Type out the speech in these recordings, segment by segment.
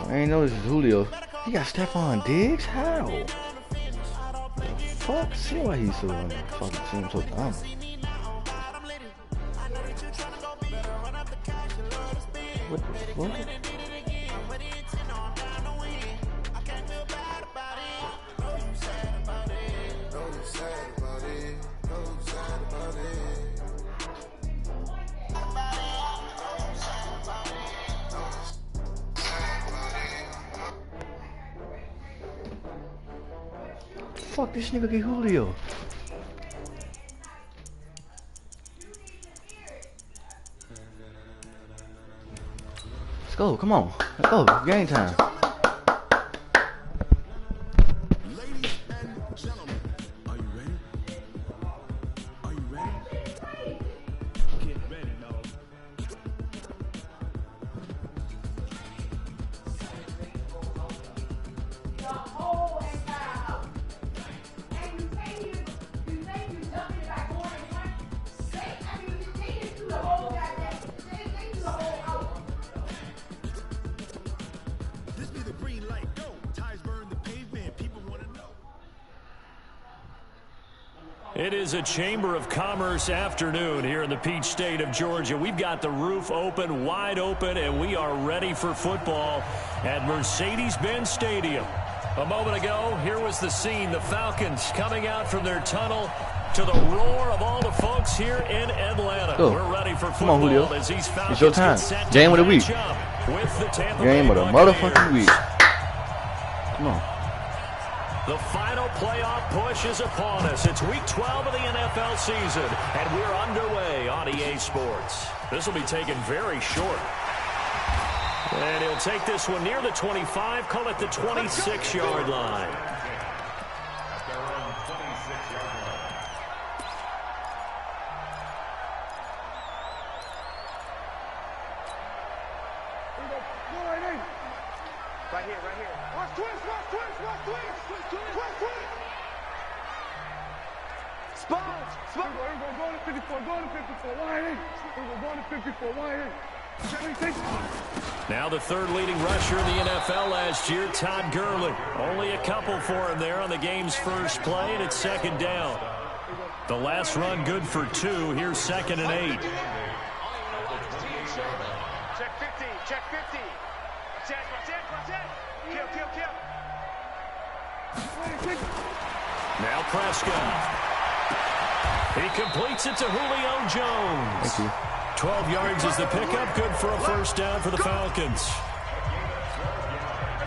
I ain't know this is Julio. He got Stephon Diggs? How? The fuck? See why he's so fucking team so dumb. What the fuck? Fuck, this nigga get Julio. Let's go, come on. Let's go, game time. Ladies and gentlemen, are you ready? Are you ready? Get ready, dog. It is a Chamber of Commerce afternoon here in the Peach State of Georgia. We've got the roof open, wide open, and we are ready for football at Mercedes-Benz Stadium. A moment ago, here was the scene. The Falcons coming out from their tunnel to the roar of all the folks here in Atlanta. Go. We're ready for football. Come on, Julio. As these Falcons it's your time. Game of the week. Game of the motherfucking week. Come on. The final playoff push is upon us. It's week 12 of the NFL season, and we're underway on EA Sports. This will be taken very short. And he'll take this one near the 25, call it the 26-yard line. Right here, right here. Watch twist, watch twist, watch twist, twist, twist. Sponge, sponge. We're going to go to 54, go to 54, wide in. We're going to go to 54, wide in. Now the third leading rusher in the NFL last year, Todd Gurley. Only a couple for him there on the game's first play, and it's second down. The last run good for 2. Here's 2nd and 8. Check 50, check 50. Check. Kill. Now Prescott. He completes it to Julio Jones. Thank you. 12 yards is the pickup. Good for a first down for the Falcons.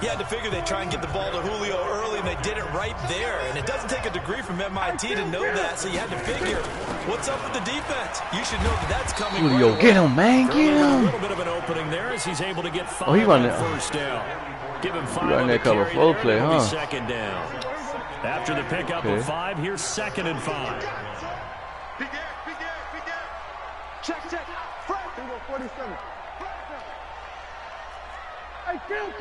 You had to figure they'd try and get the ball to Julio early, and they did it right there. And it doesn't take a degree from MIT to know that, so you had to figure, what's up with the defense? You should know that that's coming. Julio, get him, man, get him. A little bit of an opening there as he's able to get 5 on first down. Give him 5 on the cover carry full there, play, and it'll huh? be second down. After the pickup of 5, here's 2nd and 5. Check. Front. 47. Hey, kill.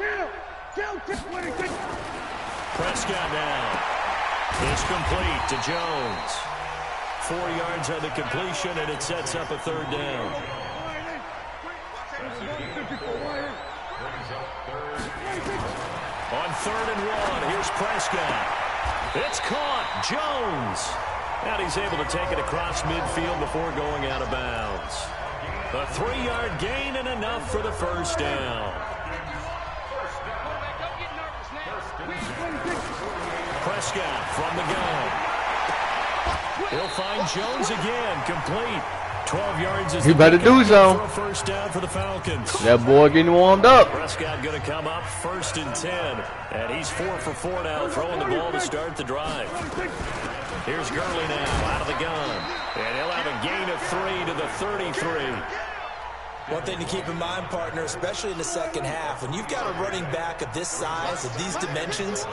Prescott now. It's complete to Jones. 4 yards on the completion, and it sets up a third down. On 3rd and 1, here's Prescott. It's caught. Jones. And he's able to take it across midfield before going out of bounds. A 3-yard gain and enough for the first down. Prescott from the gun. He'll find Jones again, complete. 12 yards is he better do so. For a first down for the Falcons. That boy getting warmed up. Prescott going to come up 1st and 10. And he's 4 for 4 now, throwing the ball to start the drive. Here's Gurley now out of the gun. And he'll have a gain of 3 to the 33. One thing to keep in mind, partner, especially in the second half, when you've got a running back of this size, of these dimensions,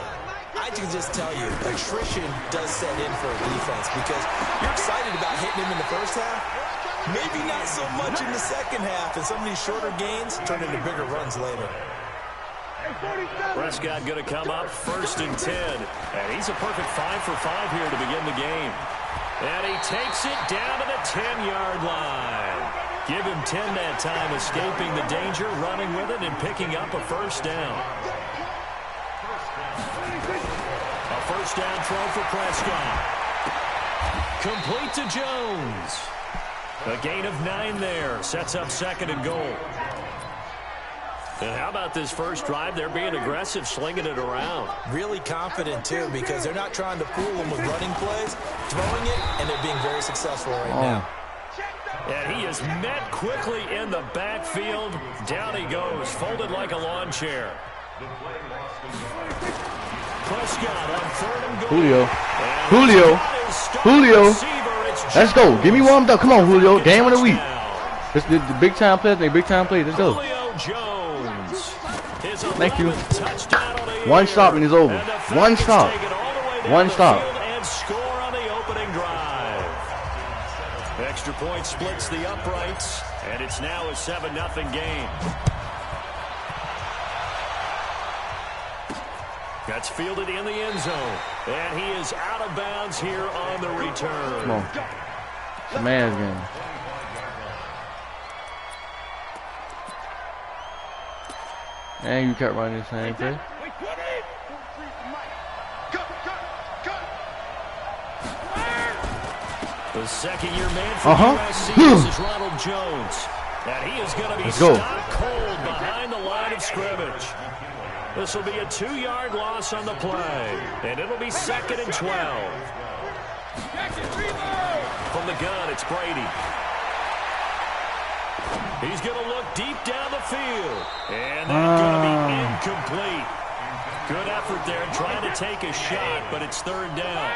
I can just tell you, attrition does set in for a defense because you're excited about hitting him in the first half. Maybe not so much in the second half, and some of these shorter gains turn into bigger runs later. Prescott going to come up 1st and 10. And he's a perfect 5 for 5 here to begin the game. And he takes it down to the 10-yard line. Give him 10 that time, escaping the danger, running with it, and picking up a first down. A first down throw for Prescott. Complete to Jones. A gain of 9 there. Sets up 2nd and goal. And how about this first drive? They're being aggressive, slinging it around. Really confident, too, because they're not trying to fool them with running plays, throwing it, and they're being very successful right now. And he is met quickly in the backfield. Down he goes, folded like a lawn chair. Prescott on 3rd and goal. Julio. Let's go. Give me warmed up. Come on, Julio. Game of the week. This the big time plays. Big time plays. Let's go. Thank you. One stop and it's over. One stop. One stop. And score on the opening drive. Extra point splits the uprights, and it's now a 7-0 game. That's fielded in the end zone, and he is out of bounds here on the return. Come on. It's a man's game. And you kept running the same play. The second-year man for USC is Ronald Jones. And he is going to be stopped cold behind the line of scrimmage. This will be a 2-yard loss on the play. And it'll be 2nd and 12. From the gun, it's Brady. He's going to look deep down the field. And that's going to be incomplete. Good effort there trying to take a shot, but it's 3rd down.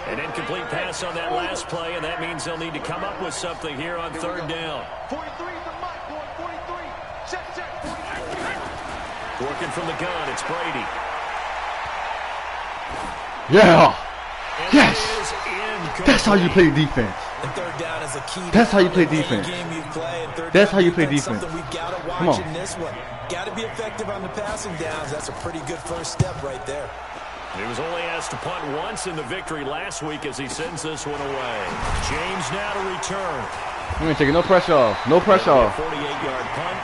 An incomplete pass on that last play, and that means they'll need to come up with something here on 3rd down. 43 is the mic, boy. 43. Check. 43. Working from the gun, it's Brady. Yeah. And Yes. That's how you play defense. And 3rd down is a key. That's how you play defense. That's how you play defense. Something we've got to watch Come on. in this one. Got to be effective on the passing downs. That's a pretty good first step right there. He was only asked to punt once in the victory last week as he sends this one away. James now to return. I'm going to take it. No pressure off. No pressure off. 48-yard punt.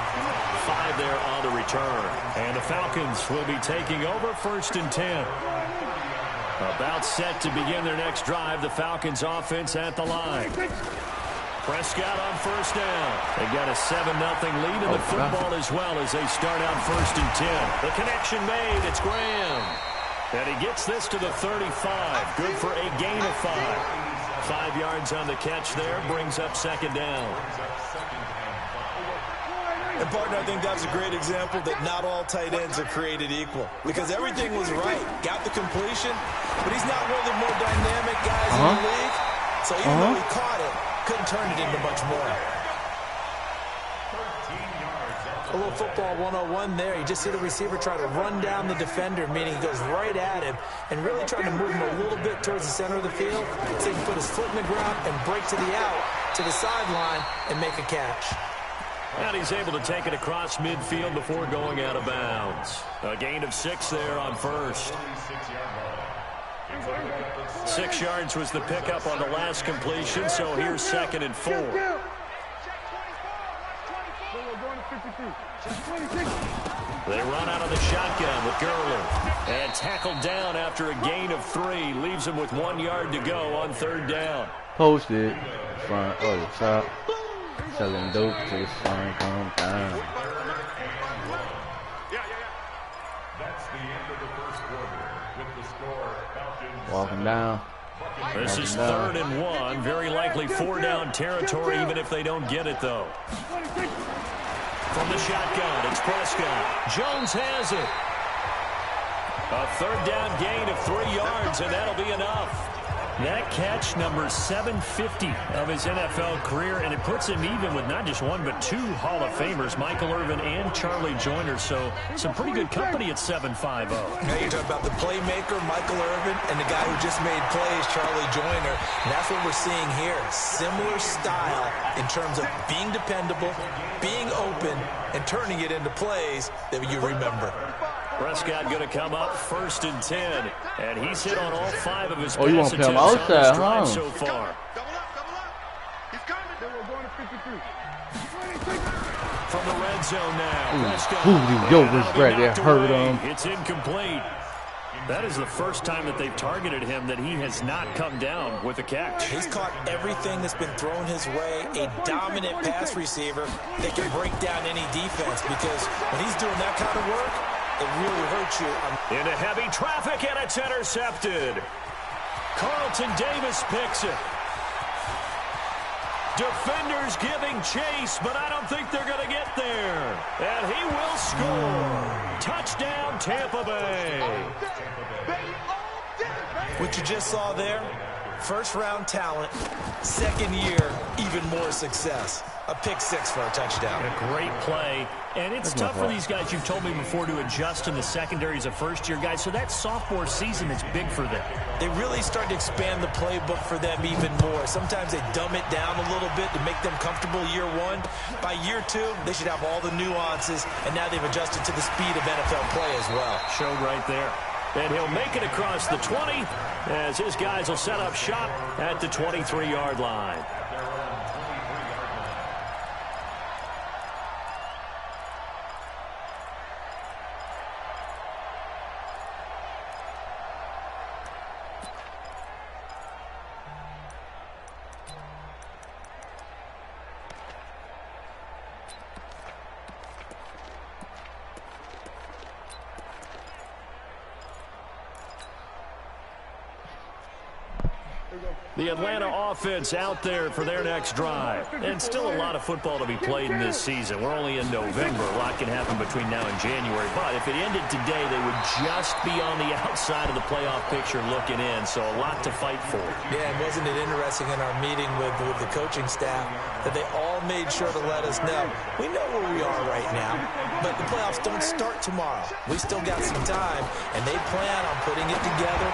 5 there on the return. And the Falcons will be taking over 1st and 10. About set to begin their next drive. The Falcons offense at the line. Prescott on 1st down. They got a 7-0 lead in the football as well as they start out 1st and 10. The connection made. It's Graham. And he gets this to the 35. Good for a gain of 5. 5 yards on the catch there. Brings up 2nd down. And, partner, I think that's a great example that not all tight ends are created equal. Because everything was right. Got the completion, but he's not one of the more dynamic guys in the league. So even though he caught it, couldn't turn it into much more. A little football 101 there. You just see the receiver try to run down the defender, meaning he goes right at him and really trying to move him a little bit towards the center of the field so he can put his foot in the ground and break to the out, to the sideline, and make a catch. And he's able to take it across midfield before going out of bounds. A gain of 6 there on 1st. 6 yards was the pickup on the last completion, so here's 2nd and 4. They run out of the shotgun with Gurley. And tackled down after a gain of 3. Leaves him with 1 yard to go on 3rd down. Post it. Front. Oh, stop. Selling dope till the sun come down. That's the end of the first quarter with the score Falcons. Walking down. This is 3rd and 1. Very likely 4-down territory, even if they don't get it, though. From the shotgun, it's Prescott. Jones has it. A 3rd down gain of 3 yards, and that'll be enough. That catch, number 750 of his NFL career, and it puts him even with not just 1 but 2 Hall of Famers, Michael Irvin and Charlie Joyner. So some pretty good company at 750. Now you're talking about the playmaker, Michael Irvin, and the guy who just made plays, Charlie Joyner. And that's what we're seeing here. Similar style in terms of being dependable, being open, and turning it into plays that you remember. Prescott going to come up 1st and 10, and he's hit on all 5 of his you pass want to play him attempts on this outside, drive huh? so far. Double up. He's coming. Then we're going to 53. from the red zone now. Julio was right there, hurt him. It's incomplete. That is the first time that they've targeted him that he has not come down with a catch. He's caught everything that's been thrown his way. A dominant pass receiver that can break down any defense, because when he's doing that kind of work, it really hurts you. Into heavy traffic, and it's intercepted. Carlton Davis picks it. Defenders giving chase, but I don't think they're going to get there. And he will score. Touchdown, Tampa Bay. What you just saw there, first-round talent, second year, even more success. A pick six for a touchdown. A great play. And it's tough for these guys, you've told me before, to adjust in the secondary as a first-year guy. So that sophomore season is big for them. They really start to expand the playbook for them even more. Sometimes they dumb it down a little bit to make them comfortable year one. By year two, they should have all the nuances, and now they've adjusted to the speed of NFL play as well. Showed right there. And he'll make it across the 20 as his guys will set up shop at the 23-yard line. The Atlanta offense out there for their next drive. And still a lot of football to be played in this season. We're only in November. A lot can happen between now and January. But if it ended today, they would just be on the outside of the playoff picture looking in. So a lot to fight for. Yeah, and wasn't it interesting in our meeting with the coaching staff that they all made sure to let us know, we know where we are right now, but the playoffs don't start tomorrow. We still got some time, and they plan on putting it together,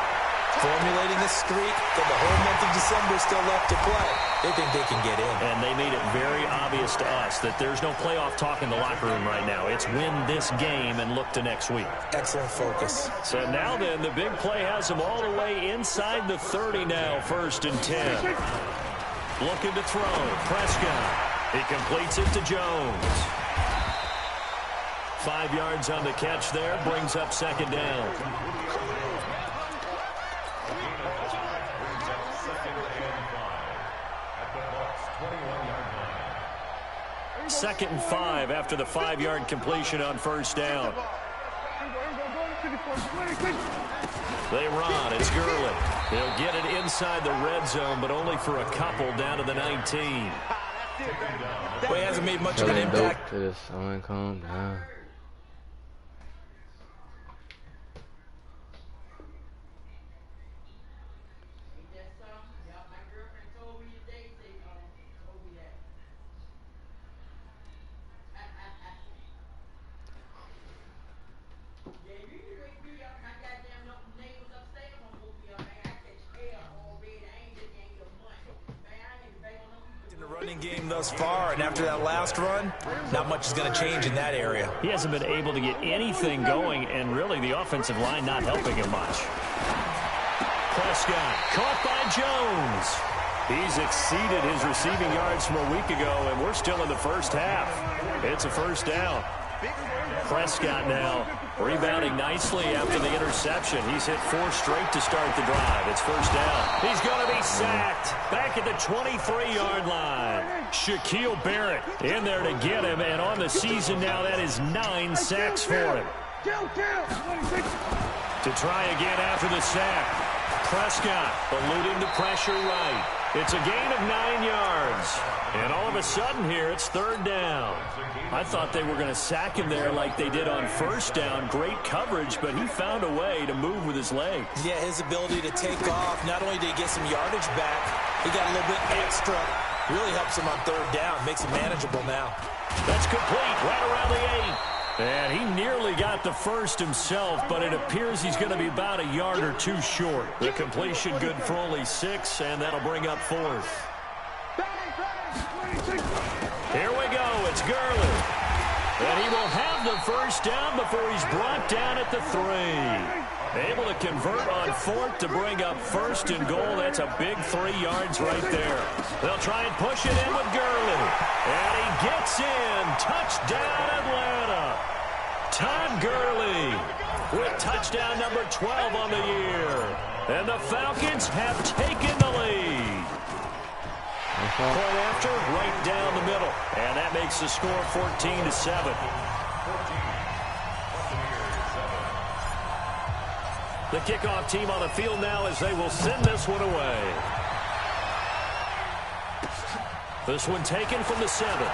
formulating a streak, that the whole month of December is still left to play. They think they can get in. And they made it very obvious to us that there's no playoff talk in the locker room right now. It's win this game and look to next week. Excellent focus. So now then, the big play has them all the way inside the 30 now, 1st and 10. Looking to throw. Prescott. He completes it to Jones. 5 yards on the catch there. Brings up 2nd down. Second and 5 after the 5-yard completion on 1st down. They run. It's Gurley. He'll get it inside the red zone, but only for a couple down to the 19. Well, he hasn't made much of an impact. To this sun calm down. Game thus far, and after that last run, not much is going to change in that area. He hasn't been able to get anything going, and really the offensive line not helping him much. Prescott caught by Jones. He's exceeded his receiving yards from a week ago, and we're still in the first half. It's a 1st down. Prescott now rebounding nicely after the interception. He's hit 4 straight to start the drive. It's 1st down. He's going to be sacked back at the 23-yard line. Shaquille Barrett in there to get him, and on the season now, that is 9 sacks for him. To try again after the sack. Prescott eluding the pressure right. It's a gain of 9 yards. And all of a sudden here, it's 3rd down. I thought they were going to sack him there like they did on 1st down. Great coverage, but he found a way to move with his legs. Yeah, his ability to take off. Not only did he get some yardage back, he got a little bit extra. Really helps him on 3rd down. Makes it manageable now. That's complete right around the 8. And he nearly got the first himself, but it appears he's going to be about a yard or 2 short. The completion good for only 6, and that'll bring up 4th. Here we go. It's Gurley. And he will have the first down before he's brought down at the 3. Able to convert on 4th to bring up 1st and goal. That's a big 3 yards right there. They'll try and push it in with Gurley. And he gets in. Touchdown, Atlanta. Todd Gurley with touchdown number 12 on the year. And the Falcons have taken the lead. Point after, right down the middle. And that makes the score 14-7. The kickoff team on the field now as they will send this one away. This one taken from the 7.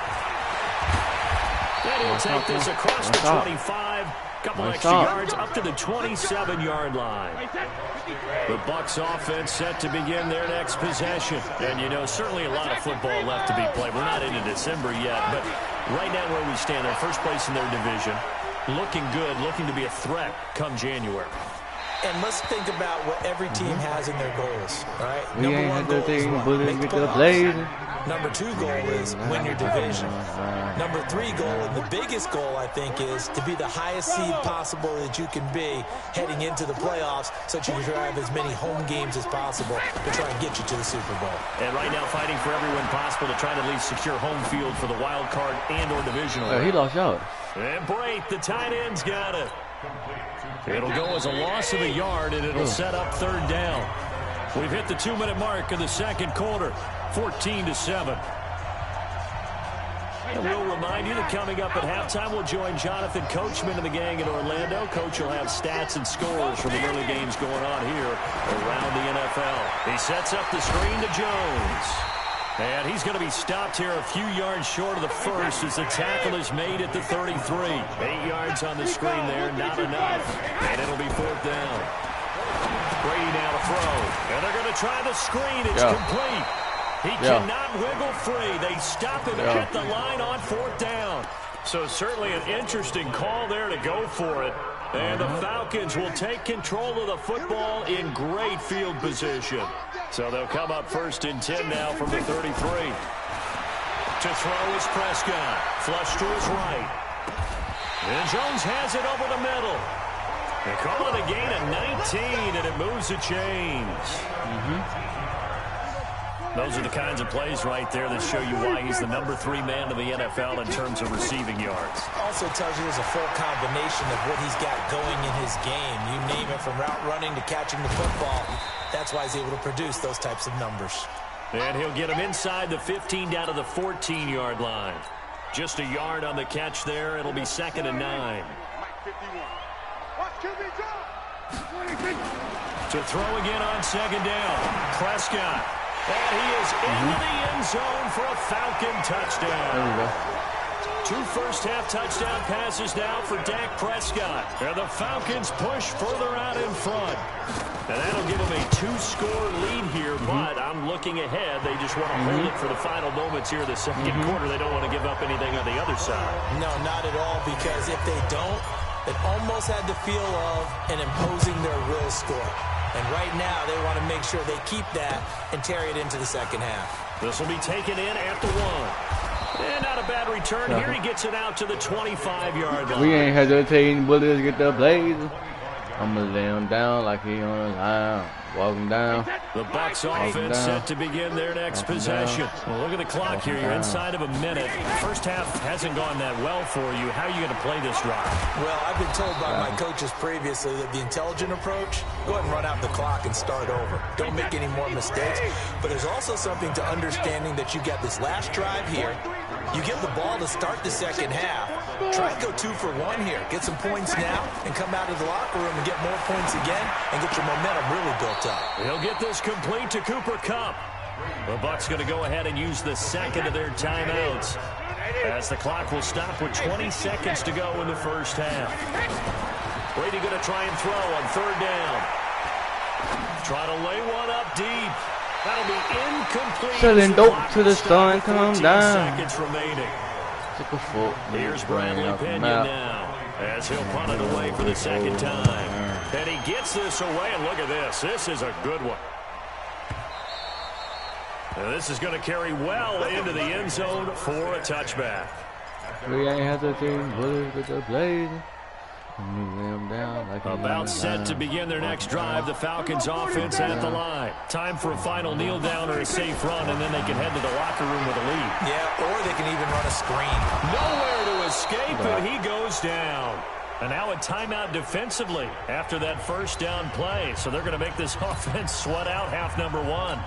And he'll take this across the 25. Couple extra yards up to the 27-yard line. The Bucs offense set to begin their next possession. And, you know, certainly a lot of football left to be played. We're not into December yet, but right now where we stand, they're first place in their division. Looking good, looking to be a threat come January. And let's think about what every team has in their goals, right? We Number ain't 1 had goal to is take what? bullets, Make the get the playoffs. blazing. Number 2 goal is win your division. Number 3 goal, and the biggest goal, I think, is to be the highest seed possible that you can be heading into the playoffs so that you can have as many home games as possible to try and get you to the Super Bowl. And right now fighting for every win possible to try to at least secure home field for the wild card and or divisional. He lost out. And Brait, the tight end's got it. It'll go as a loss of a yard, and it'll set up 3rd down. We've hit the 2-minute mark of the second quarter, 14-7. And we'll remind you that coming up at halftime, we'll join Jonathan Coachman and the gang in Orlando. Coach will have stats and scores from the early games going on here around the NFL. He sets up the screen to Jones. And he's going to be stopped here a few yards short of the first as the tackle is made at the 33. 8 yards on the screen there, not enough. And it'll be 4th down. Brady now to throw. And they're going to try the screen. It's complete. He cannot wiggle free. They stop him at the line on 4th down. So certainly an interesting call there to go for it. And the Falcons will take control of the football in great field position. So they'll come up 1st and 10 now from the 33. To throw is Prescott. Flush to his right. And Jones has it over the middle. They call it a gain of 19, and it moves the chains. Those are the kinds of plays right there that show you why he's the number 3 man in the NFL in terms of receiving yards. Also tells you there's a full combination of what he's got going in his game. You name it, from route running to catching the football. That's why he's able to produce those types of numbers. And he'll get him inside the 15 down to the 14-yard line. Just a yard on the catch there. It'll be 2nd and 9. To throw again on 2nd down. Prescott. And he is into the end zone for a Falcon touchdown. There we go. 2 first-half touchdown passes now for Dak Prescott. And the Falcons push further out in front. And that'll give them a 2-score lead here, but I'm looking ahead. They just want to hold it for the final moments here of the second quarter. They don't want to give up anything on the other side. No, not at all, because if they don't, it almost had the feel of an imposing their will score. And right now, they want to make sure they keep that and carry it into the second half. This will be taken in at the 1. And not a bad return. Here he gets it out to the 25-yard line. We ain't hesitating. Bullets get the blazing. I'm going to lay him down like he on the line. Walk him down. The Bucs offense set to begin their next possession. Well, look at the clock here. You're inside of a minute. The first half hasn't gone that well for you. How are you going to play this drive? Well, I've been told by my coaches previously that the intelligent approach, go ahead and run out the clock and start over. Don't make any more mistakes. But there's also something to understanding that you got this last drive here. You get the ball to start the second half. Try and go 2 for 1 here. Get some points now and come out of the locker room and get more points again and get your momentum really built up. He'll get this complete to Cooper Kupp. The Bucs going to go ahead and use the second of their timeouts as the clock will stop with 20 seconds to go in the first half. Brady going to try and throw on 3rd down. Try to lay one up deep. That'll be incomplete. Selling dope to the sun, come down. Seconds remaining. Took a foot. Here's Bradley Pinion now as he'll punt it away for the second time. And he gets this away, and look at this. This is a good one. And this is going to carry well into the end zone for a touchback. We ain't hesitating, bullets with the blaze. About set to begin their next drive. The Falcons offense at the line. Time for a final kneel down or a safe run, and then they can head to the locker room with a lead. Yeah, or they can even run a screen. Nowhere to escape, and he goes down. And now a timeout defensively after that first down play. So they're going to make this offense sweat out half number one.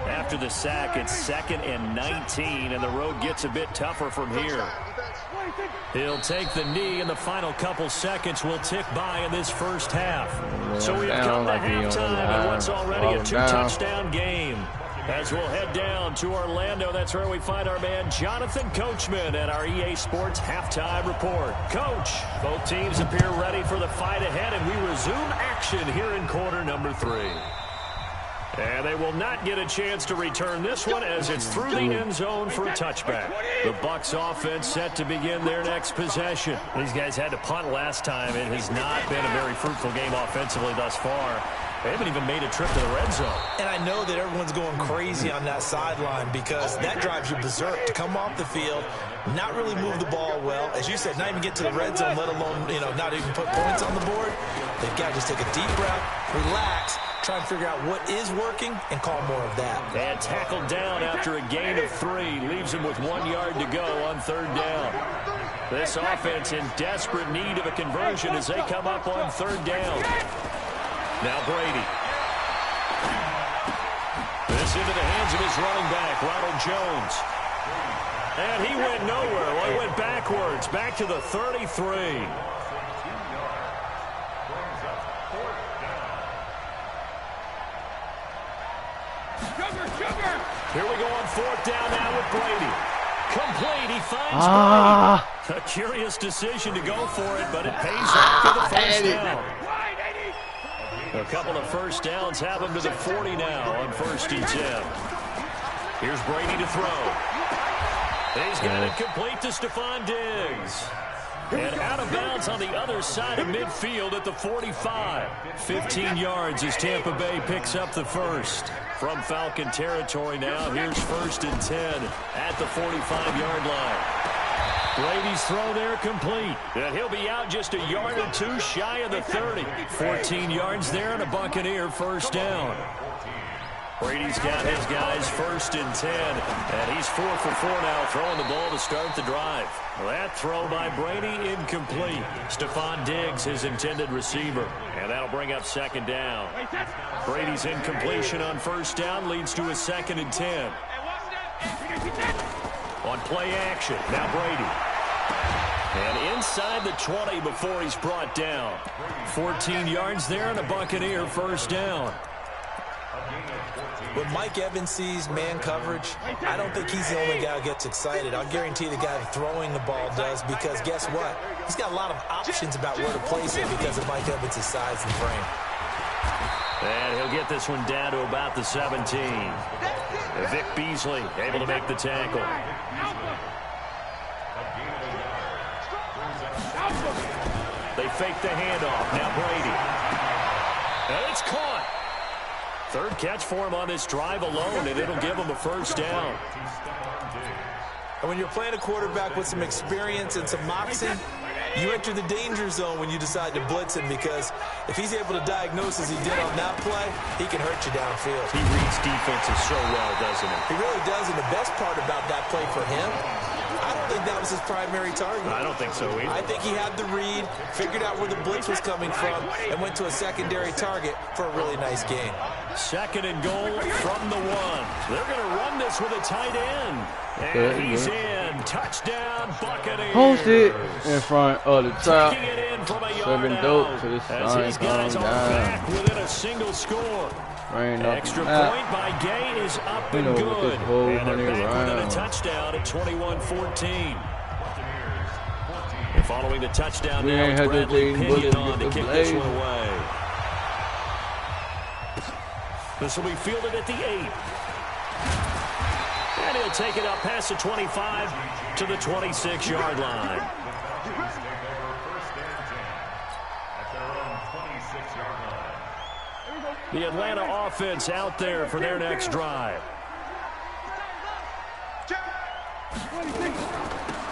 After the sack, it's 2nd and 19, and the road gets a bit tougher from here. He'll take the knee, and the final couple seconds will tick by in this first half. So we've come to halftime in what's already a 2-touchdown game. As we'll head down to Orlando, that's where we find our man Jonathan Coachman at our EA Sports Halftime Report. Coach, both teams appear ready for the fight ahead, and we resume action here in quarter number 3. And they will not get a chance to return this one as it's through the end zone for a touchback. The Bucs offense set to begin their next possession. These guys had to punt last time. It has not been a very fruitful game offensively thus far. They haven't even made a trip to the red zone. And I know that everyone's going crazy on that sideline because that drives you berserk to come off the field, not really move the ball well. As you said, not even get to the red zone, let alone, not even put points on the board. They've got to just take a deep breath, relax, try and figure out what is working and call more of that. And tackled down after a gain of 3. Leaves him with 1 yard to go on 3rd down. This offense in desperate need of a conversion as they come up on 3rd down. Now Brady. This into the hands of his running back, Ronald Jones. And he went nowhere. Well, he went backwards, back to the 33. Here we go on 4th down now with Brady. Complete. He finds Brady. A curious decision to go for it, but it pays off to the first down. A couple of first downs have him to the 40 now on 1st and 10. Here's Brady to throw. He's got it complete to Stephon Diggs. And out of bounds on the other side of midfield at the 45. 15 yards as Tampa Bay picks up the first. From Falcon territory now, here's 1st and 10 at the 45-yard line. Brady's throw there complete. And he'll be out just a yard or 2 shy of the 30. 14 yards there and a Buccaneer first down. Brady's got his guys 1st and 10. And he's 4 for 4 now, throwing the ball to start the drive. That throw by Brady incomplete. Stephon Diggs, his intended receiver. And that'll bring up 2nd down. Brady's incompletion on 1st down leads to a 2nd and 10. On play action, now Brady. And inside the 20 before he's brought down. 14 yards there and a Buccaneer first down. When Mike Evans sees man coverage, I don't think he's the only guy who gets excited. I'll guarantee the guy throwing the ball does, because guess what? He's got a lot of options about where to place it because of Mike Evans' size and frame. And he'll get this one down to about the 17. Vic Beasley able to make the tackle. They fake the handoff. Now Brady. And it's caught. 3rd catch for him on this drive alone, and it'll give him a first down. And when you're playing a quarterback with some experience and some moxie, you enter the danger zone when you decide to blitz him, because if he's able to diagnose as he did on that play, he can hurt you downfield. He reads defenses so well, doesn't he? He really does, and the best part about that play for him, I don't think that was his primary target. I don't think so either. I think he had the read, figured out where the blitz was coming from, and went to a secondary target for a really nice gain. 2nd and goal from the 1. They're going to run this with a tight end. And he's in. Touchdown, Buccaneers. Post it in front of the top. Taking it in from a yard 7 out, dope to this as side. these guys are back within a single score. Extra point by Gay is up and good. And they're back within a touchdown at 21-14. And following the touchdown now, it's Bradley Pinion on to kick this one away. This will be fielded at the 8. And he'll take it up past the 25 to the 26-yard line. The Atlanta offense out there for their next drive.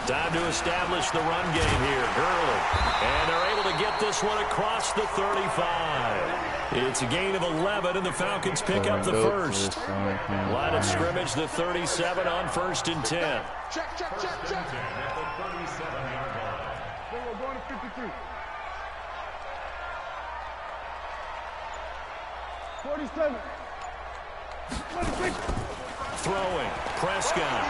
Time to establish the run game here. Gurley. And they're able to get this one across the 35. It's a gain of 11, and the Falcons pick up the first. Line of scrimmage, the 37 on 1st and 10. Check. At the 37-yard line. We're going to 53. 47. Throwing. Prescott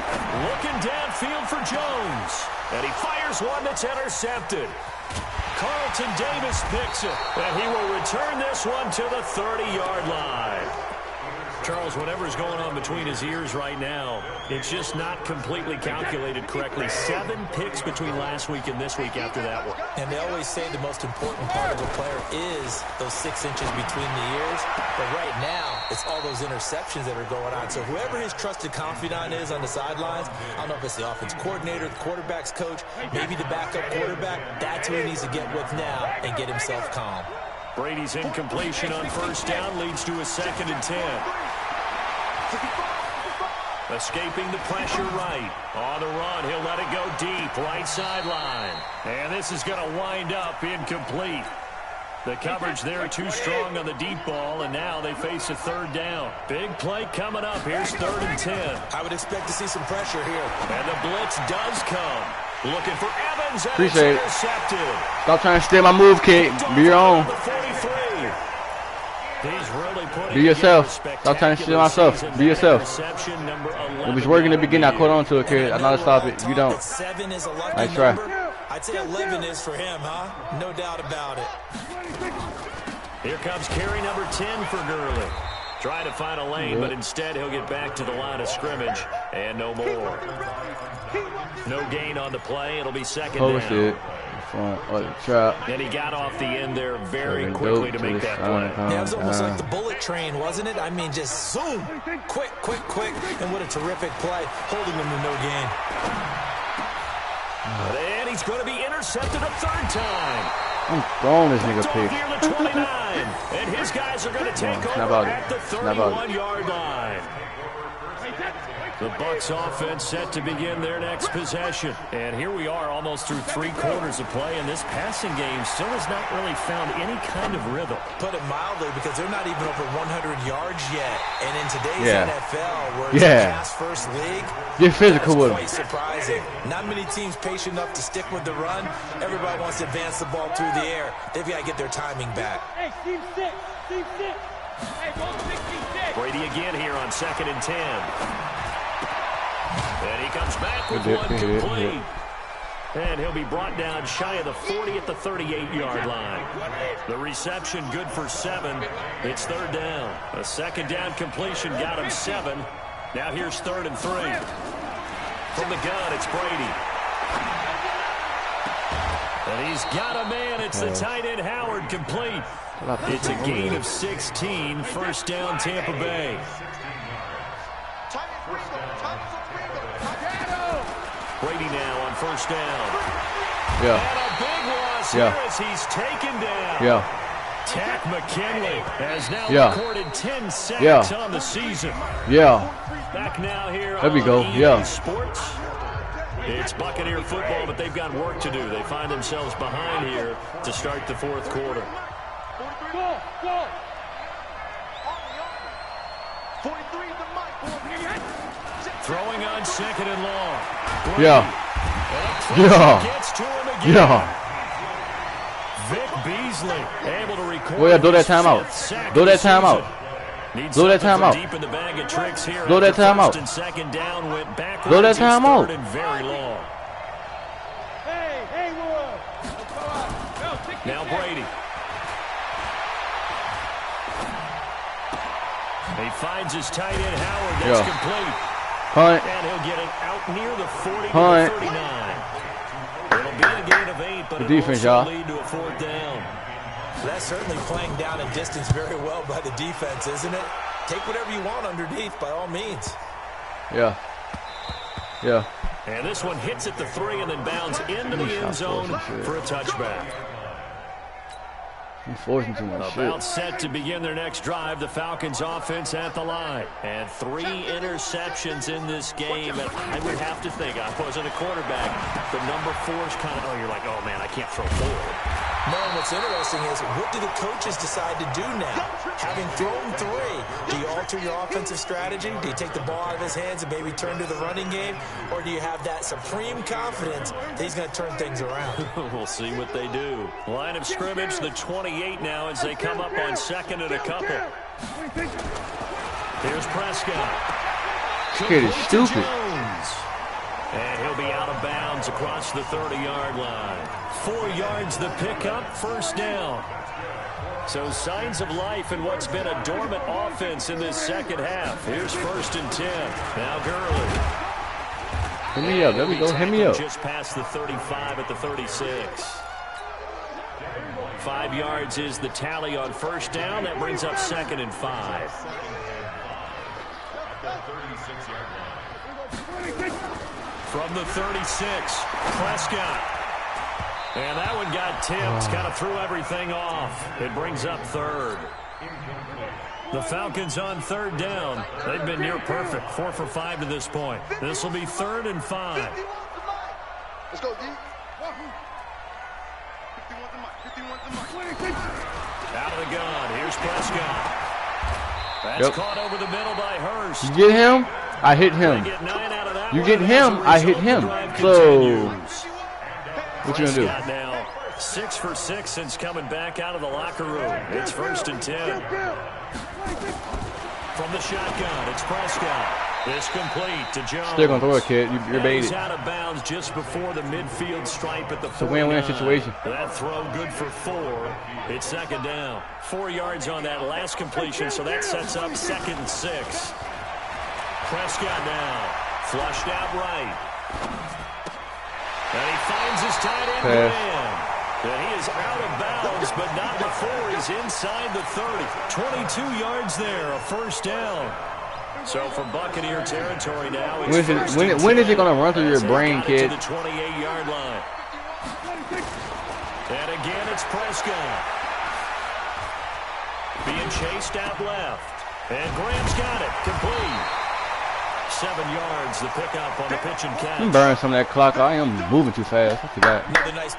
looking downfield for Jones. And he fires one that's intercepted. Carlton Davis picks it. And he will return this one to the 30-yard line. Charles, whatever's going on between his ears right now, it's just not completely calculated correctly. 7 picks between last week and this week after that one. And they always say the most important part of a player is those 6 inches between the ears. But right now, it's all those interceptions that are going on. So whoever his trusted confidant is on the sidelines, I don't know if it's the offense coordinator, the quarterback's coach, maybe the backup quarterback, that's who he needs to get with now and get himself calm. Brady's incompletion on 1st down leads to a 2nd and 10. Escaping the pressure right. On the run, he'll let it go deep, right sideline. And this is going to wind up incomplete. The coverage there too strong on the deep ball, and now they face a 3rd down. Big play coming up. Here's 3rd and 10. I would expect to see some pressure here. And the blitz does come. Looking for Evans, and Appreciate it's intercepted. it. Stop trying to steal my move, kid. Be your own. Really Be yourself. Stop trying to steal my stuff. Be yourself. It was working in the beginning. I caught on to it, kid. I know how to stop it. You don't. 7 is a lucky Nice try. number. I'd say 11 is for him, huh? No doubt about it. Here comes carry number 10 for Gurley. Trying to find a lane, but instead he'll get back to the line of scrimmage. And no more. No gain on the play. It'll be 2nd down. Trap. And he got off the end there very quickly to make that play. Yeah, it was almost like the bullet train, wasn't it? I mean, just zoom. Quick. And what a terrific play. Holding him to no gain. And he's going to be intercepted a 3rd time. I'm throwing this nigga pick. Near the 29. And his guys are going to take over at the 31-yard line. The Bucs offense set to begin their next possession. And here we are almost through 3 quarters of play, and this passing game still has not really found any kind of rhythm. Put it mildly, because they're not even over 100 yards yet. And in today's NFL, where it's a pass-first league, get physical with quite surprising. Not many teams patient enough to stick with the run. Everybody wants to advance the ball through the air. They've got to get their timing back. Hey, team 6. Hey, go 66. Brady again here on 2nd and 10. And he comes back with one complete. And he'll be brought down shy of the 40 at the 38-yard line. The reception good for 7. It's 3rd down. A 2nd down completion got him 7. Now here's 3rd and 3. From the gun, it's Brady. And he's got a man. It's the tight end Howard complete. It's a gain of 16. 1st down Tampa Bay. Brady now on 1st down. Yeah. And a big loss here as he's taken down. Yeah. Tack McKinley has now recorded 10 sacks on the season. Yeah. Back now here there we go. EA Sports. It's Buccaneer football, but they've got work to do. They find themselves behind here to start the 4th quarter. Go. 43 the mic. Throwing on 2nd and long. Gets to him again. Vic Beasley able to record. Do that timeout. Do that timeout. Do that timeout. Deep in the bag of tricks here. Do that timeout. 2nd down went back. Do that timeout. Very long. Hey, Wood. Now Brady. He finds his tight end Howard. That's complete. Hunt. And he'll get it out near the 40 to the 39. It'll be a gain of 8, but it'll also lead to a 4th down. That's certainly playing down in distance very well by the defense, isn't it? Take whatever you want underneath, by all means. Yeah. And this one hits at the 3 and then bounds into the end zone for a touchback. I'm forcing too much shit. About set to begin their next drive, the Falcons offense at the line. And 3 interceptions in this game. And I would have to think, I wasn't a quarterback, but number 4 is kind of, you're like, oh man, I can't throw forward. Man, what's interesting is, what do the coaches decide to do now? Having thrown 3, do you alter your offensive strategy? Do you take the ball out of his hands and maybe turn to the running game? Or do you have that supreme confidence that he's going to turn things around? We'll see what they do. Line of scrimmage, the 28 now as they come up on 2nd and a couple. Here's Prescott. This kid is stupid. And he'll be out of bounds across the 30-yard line. 4 yards the pickup, first down. So signs of life in what's been a dormant offense in this second half. Here's 1st and 10. Now Gurley. Hit me up. There we go. Hit me up. Just past the 35 at the 36. 5 yards is the tally on first down. That brings up 2nd and 5. From the 36, Prescott. And that one got tipped, kind of threw everything off. It brings up 3rd. The Falcons on 3rd down. They've been near perfect, 4 for 5 to this point. This will be 3rd and 5. Let's go, D. Out of the gun. Here's Prescott. That's caught over the middle by Hurst. You get him, I hit him. You get him, I hit him. So, what you gonna do? Now 6 for 6 since coming back out of the locker room. It's 1st and 10. From the shotgun, it's Prescott. It's complete to Jones. Still gonna throw it, kid. You're baited. He's out of bounds just before the midfield stripe at the 49. It's a win-win situation. That throw good for 4. It's 2nd down. 4 yards on that last completion, so that sets up 2nd and 6. Prescott now. Flushed out right. And he finds his tight end man. And he is out of bounds, but not before he's inside the 30. 22 yards there, a first down. So from Buccaneer territory now, it's when is it going to run through your brain, kid? To the 28-yard line. And again, it's Prescott. Being chased out left. And Graham's got it. Complete. 7 yards, the pickup on the pitch and catch. I'm burning some of that clock. I am moving too fast. I forgot.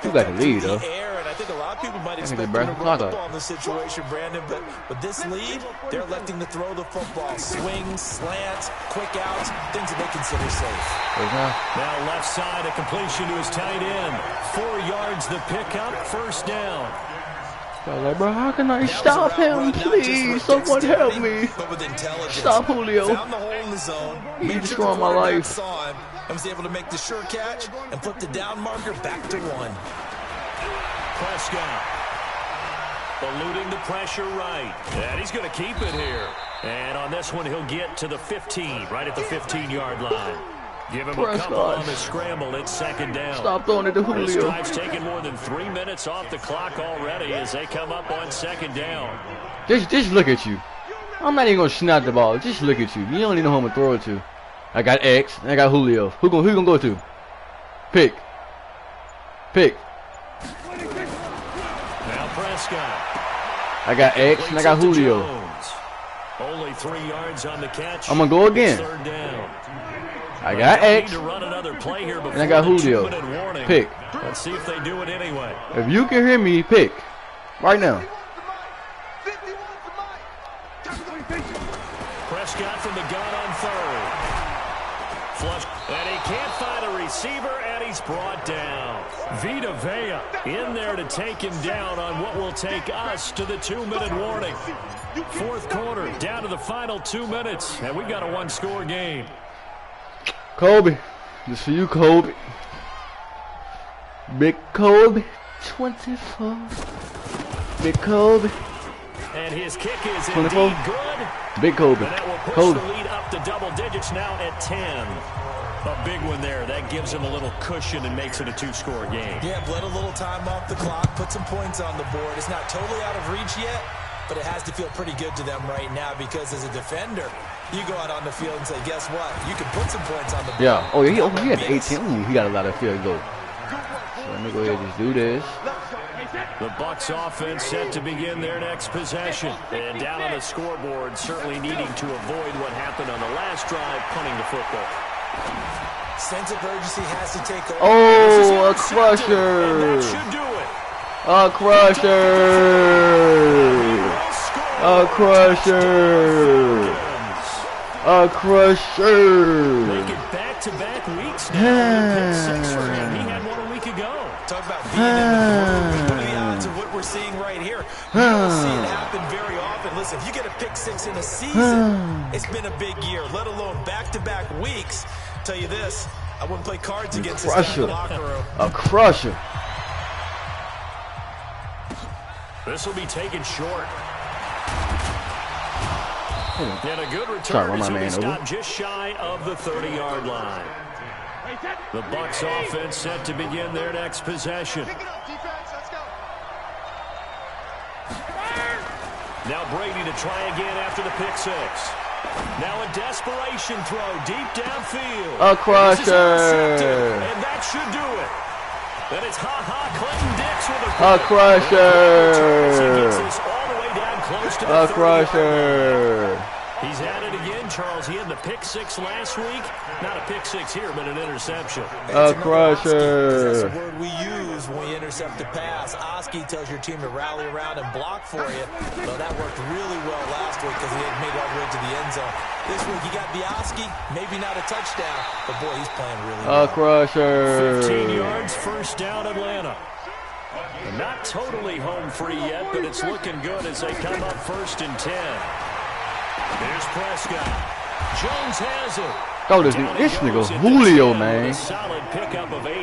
You got the lead, though. I think a lot of people might expect them to run the ball in this situation, Brandon, but with this lead, they're electing to throw the football. Swings, slants, quick outs, things that they consider safe. Now left side, a completion to his tight end. 4 yards, the pickup, first down. Like, bro, how can I stop him? Please, someone help me. Stop Julio. Found the hole in the zone. He's destroying my life. Saw him and was able to make the sure catch and put the down marker back to 1. Prescott eluding the pressure right. And he's going to keep it here. And on this one, he'll get to the 15, right at the 15-yard line. Give him a couple on the scramble. It's 2nd down. Stop throwing it to Julio. This drive's taken more than 3 minutes off the clock already as they come up on 2nd down. Just look at you. I'm not even going to snap the ball. Just look at you. You don't even know who I'm going to throw it to. I got X, and I got Julio. Who you going to go to? Pick. Now Prescott. I got X, and I got Julio. Only 3 yards on the catch. I'm going to go again. 3rd down. I got X, To run another play here and I got Julio. Pick. Let's see if they do it anyway. If you can hear me, pick. Right now. Prescott from the gun on 3rd. Flush. And he can't find a receiver, and he's brought down. Vita Vea in there to take him down on what will take us to the 2-minute warning. 4th quarter, down to the final 2 minutes, and we've got a 1-score game. Kobe, this for you, Kobe. Big Kobe, 24. Big Kobe. And his kick is 24. indeed good. Big Kobe. And that will push Kobe. the lead up to double digits now at 10. A big one there. That gives him a little cushion and makes it a 2-score game. Yeah, bled a little time off the clock, put some points on the board. It's not totally out of reach yet, but it has to feel pretty good to them right now because as a defender, you go out on the field and say, guess what? You can put some points on the board. Yeah. Oh, he had 18. Ooh, he got a lot of field goal. So let me go ahead and just do this. The Bucs offense set to begin their next possession. And down on the scoreboard, certainly needing to avoid what happened on the last drive, punting the football. Sense of urgency has to take over. Oh, a crusher. And that should do it. A crusher. A crusher. A crusher. Make it back-to-back weeks now. Pick six for him. He had one a week ago. Talk about being in the mood. What are the odds of what we're seeing right here? You don't see it happen very often. Listen, if you get a pick six in a season, it's been a big year, let alone back-to-back weeks. Tell you this, I wouldn't play cards against this guy in the locker room. A crusher. This will be taken short. And a good return as he stopped just shy of the 30-yard line. The Bucs offense set to begin their next possession. Now Brady to try again after the pick six. Now a desperation throw deep downfield. A crusher. And that should do it. Then it's Clinton Dix with a crusher. He gets this all the way down close to the A crusher. He's at it again, Charles. He had the pick six last week. Not a pick six here, but an interception. A crusher. That's a word we use when we intercept the pass. Oski tells your team to rally around and block for you. Well, that worked really well last week because he had made it all the way to the end zone. This week, you got the Oski, maybe not a touchdown, but boy, he's playing really well. A crusher. 15 yards, first down, Atlanta. Not totally home free yet, but it's looking good as they come up 1st and 10. There's Prescott. Jones has it. Oh, this nigga Julio, man. A solid pickup of 8.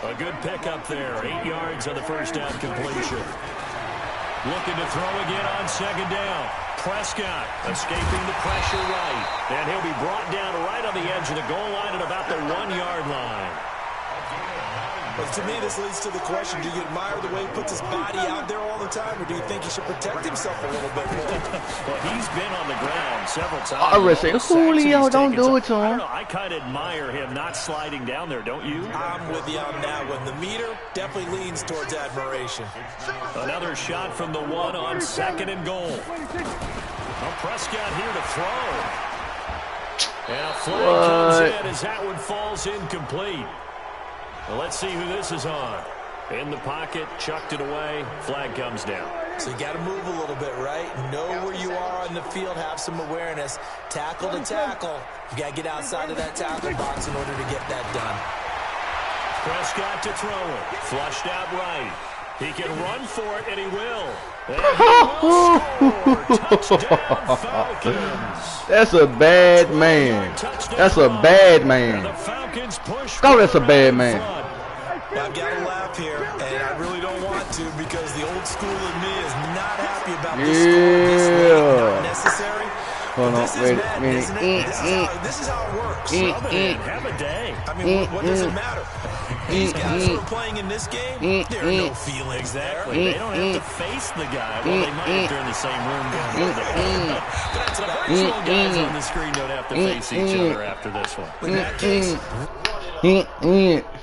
A good pickup there. 8 yards on the first down completion. Looking to throw again on 2nd down. Prescott escaping the pressure right. And he'll be brought down right on the edge of the goal line at about the 1-yard line. But to me, this leads to the question, do you admire the way he puts his body out there all the time, or do you think he should protect himself a little bit more? Well, he's been on the ground several times. I would say, Julio, don't do it to him. I don't know. I kind of admire him not sliding down there, don't you? I'm with you on that one. The meter definitely leans towards admiration. Another shot from the 1 on 2nd and goal. Well, Prescott here to throw. And a flag comes in as that one falls incomplete. Well, let's see who this is on. In the pocket, chucked it away, flag comes down. So you got to move a little bit, right? Know where you are on the field, have some awareness. Tackle to tackle. You got to get outside of that tackle box in order to get that done. Prescott to throw it. Flushed out right. He can run for it, and he will. And he will score. Touchdown, Falcons. That's a bad man. That's a bad man. Oh, that's a bad man. I've got to laugh here, and I really don't want to because the old school in me is not happy about this score. This late, not necessary. Hold on, wait a minute. This is how it works. Have a day. I mean, what does it matter? These guys who are playing in this game, there are no feelings there. They don't have to face the guy. Well, they might if they're in the same room going over but the virtual guys on the screen don't have to face each other after this one. In that case,